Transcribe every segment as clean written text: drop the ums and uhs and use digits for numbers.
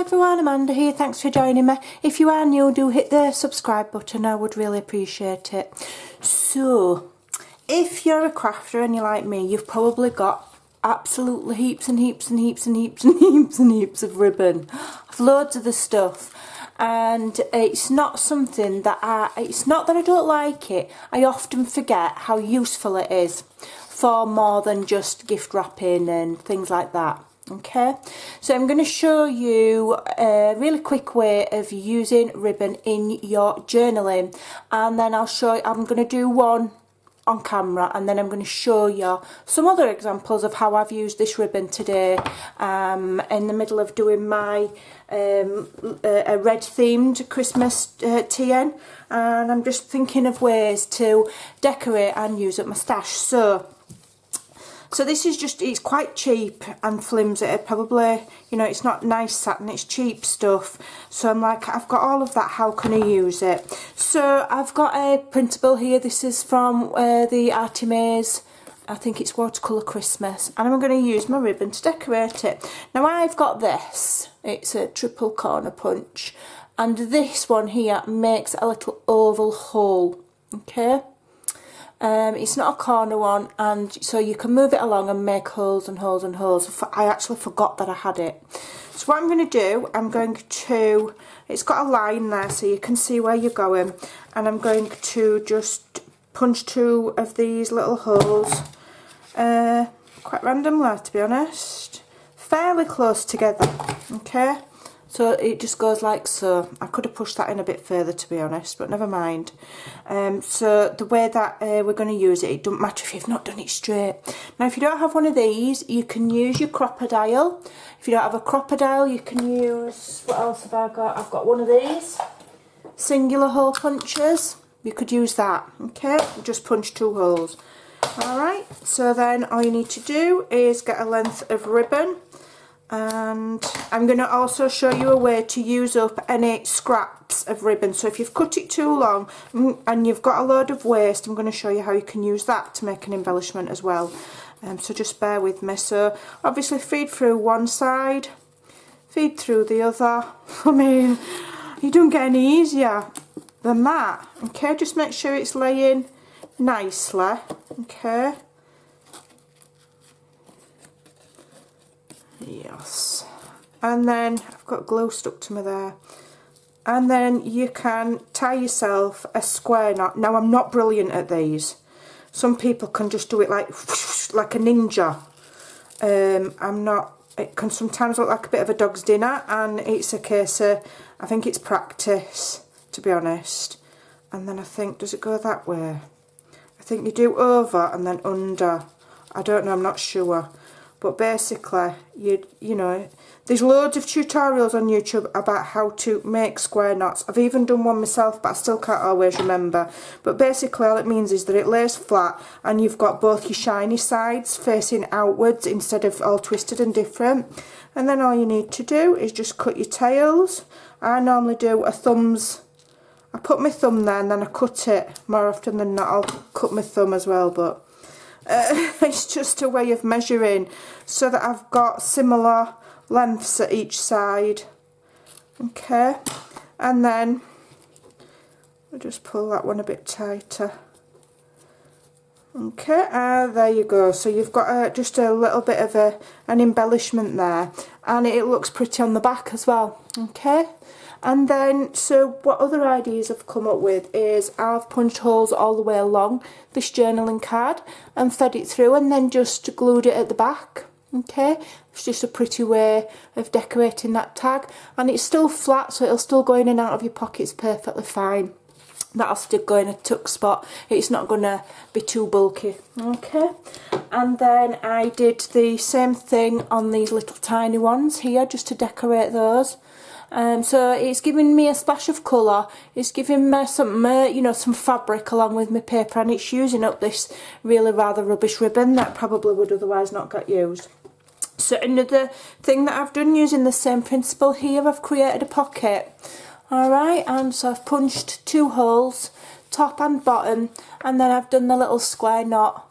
everyone, Amanda here, thanks for joining me. If you are new, do hit the subscribe button, I would really appreciate it. So, if you're a crafter and you're like me, you've probably got absolutely heaps and heaps and heaps and heaps and heaps and heaps of ribbon. I've loads of the stuff. And it's not something that it's not that I don't like it, I often forget how useful it is for more than just gift wrapping and things like that. Okay, so I'm going to show you a really quick way of using ribbon in your journaling, and then I'm going to do one on camera, and then I'm going to show you some other examples of how I've used this ribbon today in the middle of doing my a red themed Christmas TN, and I'm just thinking of ways to decorate and use up my stash. So this is just, it's quite cheap and flimsy, probably, you know, it's not nice satin, it's cheap stuff. So I'm like, I've got all of that, how can I use it? So I've got a printable here, this is from the Artie Mays, I think it's Watercolour Christmas, and I'm going to use my ribbon to decorate it. Now I've got this, it's a triple corner punch, and this one here makes a little oval hole, okay? It's not a corner one, and so you can move it along and make holes and holes and holes. I actually forgot that I had it. So what I'm going to do, it's got a line there so you can see where you're going, and I'm going to just punch two of these little holes, quite randomly to be honest, fairly close together, okay? So it just goes like so. I could have pushed that in a bit further to be honest, but never mind. So the way that we're going to use it doesn't matter if you've not done it straight. Now if you don't have one of these, you can use your crocodile. If you don't have a crocodile, you can use, what else have I got? I've got one of these singular hole punchers. You could use that, okay? Just punch two holes. Alright, so then all you need to do is get a length of ribbon. And I'm going to also show you a way to use up any scraps of ribbon. So if you've cut it too long and you've got a load of waste, I'm going to show you how you can use that to make an embellishment as well. So just bear with me. So obviously feed through one side, feed through the other. I mean, you don't get any easier than that. Okay, just make sure it's laying nicely. Okay. Yes, and then I've got glue stuck to me there, and then you can tie yourself a square knot. Now I'm not brilliant at these, some people can just do it like a ninja. I'm not, it can sometimes look like a bit of a dog's dinner, and it's a case of, I think it's practice to be honest. And then I think, does it go that way? I think you do over and then under, I don't know, I'm not sure. But basically, you know, there's loads of tutorials on YouTube about how to make square knots. I've even done one myself, but I still can't always remember. But basically all it means is that it lays flat and you've got both your shiny sides facing outwards instead of all twisted and different. And then all you need to do is just cut your tails. I normally do a thumbs. I put my thumb there and then I cut it. More often than not I'll cut my thumb as well, but it's just a way of measuring so that I've got similar lengths at each side. Okay, and then I'll just pull that one a bit tighter. Okay, there you go. So you've got just a little bit of an embellishment there, and it looks pretty on the back as well. Okay. And then, so what other ideas I've come up with is I've punched holes all the way along this journaling card and fed it through and then just glued it at the back. Okay, it's just a pretty way of decorating that tag, and it's still flat so it'll still go in and out of your pockets perfectly fine. That'll still go in a tuck spot, it's not going to be too bulky. Okay, and then I did the same thing on these little tiny ones here just to decorate those. So it's giving me a splash of colour, it's giving me some, you know, some fabric along with my paper, and it's using up this really rather rubbish ribbon that probably would otherwise not get used. So another thing that I've done using the same principle here, I've created a pocket. Alright, and so I've punched two holes, top and bottom, and then I've done the little square knot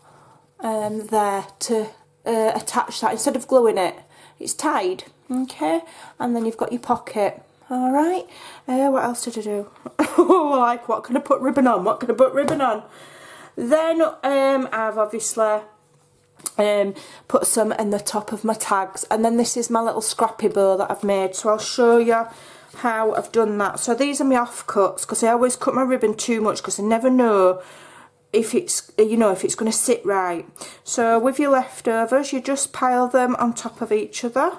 there to attach that. Instead of gluing it, it's tied, okay, and then you've got your pocket. All right, what else did I do? Like, what can I put ribbon on? What can I put ribbon on? Then I've obviously put some in the top of my tags, and then this is my little scrappy bow that I've made, so I'll show you how I've done that. So these are my offcuts, because I always cut my ribbon too much because I never know if it's, you know, if it's going to sit right. So with your leftovers, you just pile them on top of each other.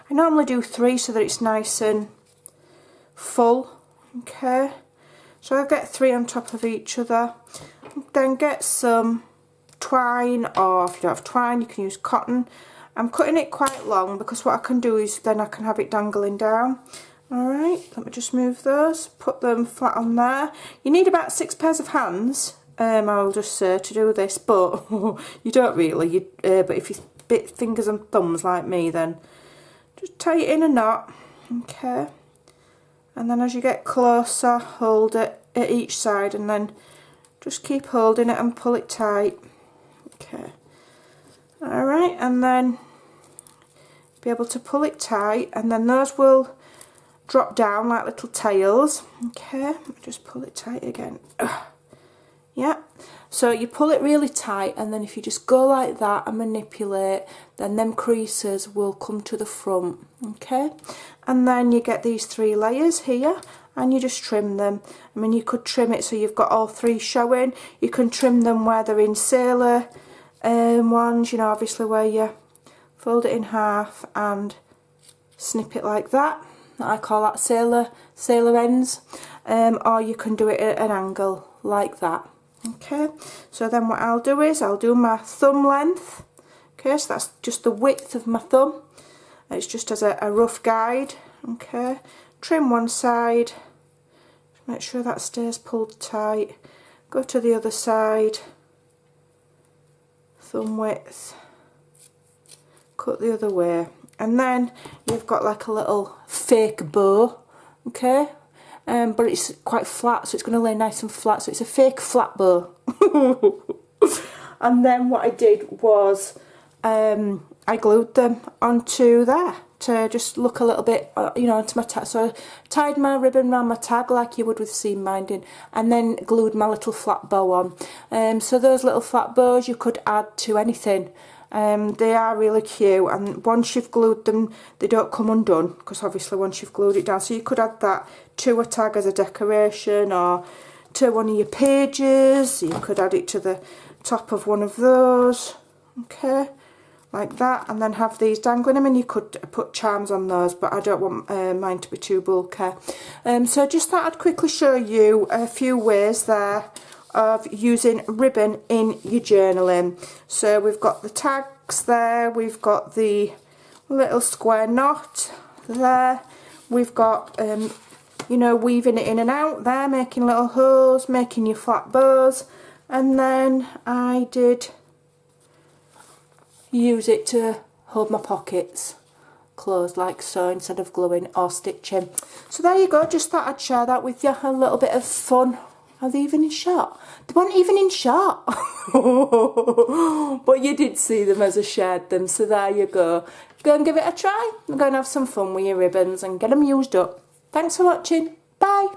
I normally do 3 so that it's nice and full, okay. So I get 3 on top of each other. Then get some twine, or if you don't have twine you can use cotton. I'm cutting it quite long because what I can do is then I can have it dangling down. Alright, let me just move those, put them flat on there. You need about 6 pairs of hands, I'll just say, to do this, but you don't really, but if you bit fingers and thumbs like me, then just tie it in a knot, okay. And then as you get closer, hold it at each side and then just keep holding it and pull it tight. Okay. Alright, and then be able to pull it tight, and then those will drop down like little tails. Okay, just pull it tight again. Yeah, so you pull it really tight, and then if you just go like that and manipulate, then them creases will come to the front. Okay, and then you get these 3 layers here, and you just trim them. I mean, you could trim it so you've got all 3 showing. You can trim them where they're in sailor ones, you know, obviously where you fold it in half and snip it like that. I call that sailor ends. Or you can do it at an angle like that. Okay, so then what I'll do is I'll do my thumb length. Okay, so that's just the width of my thumb. It's just as a rough guide. Okay, trim one side, make sure that stays pulled tight, go to the other side, thumb width, cut the other way, and then you've got like a little fake bow, okay, but it's quite flat, so it's going to lay nice and flat, so it's a fake flat bow. And then what I did was I glued them onto there to just look a little bit, you know, onto my tag. So I tied my ribbon around my tag like you would with seam binding, and then glued my little flat bow on. So those little flat bows you could add to anything. They are really cute, and once you've glued them they don't come undone, because obviously once you've glued it down, so you could add that to a tag as a decoration, or to one of your pages. You could add it to the top of one of those, okay, like that, and then have these dangling. I mean, you could put charms on those, but I don't want mine to be too bulky. So just thought I'd quickly show you a few ways there of using ribbon in your journaling. So we've got the tags there, we've got the little square knot there, we've got you know, weaving it in and out there, making little holes, making your flat bows, and then I did use it to hold my pockets closed like so, instead of gluing or stitching. So there you go, just thought I'd share that with you, a little bit of fun. Are they even in shot? They weren't even in shot. But you did see them as I shared them, so there you go. Go and give it a try. Go and have some fun with your ribbons and get them used up. Thanks for watching. Bye.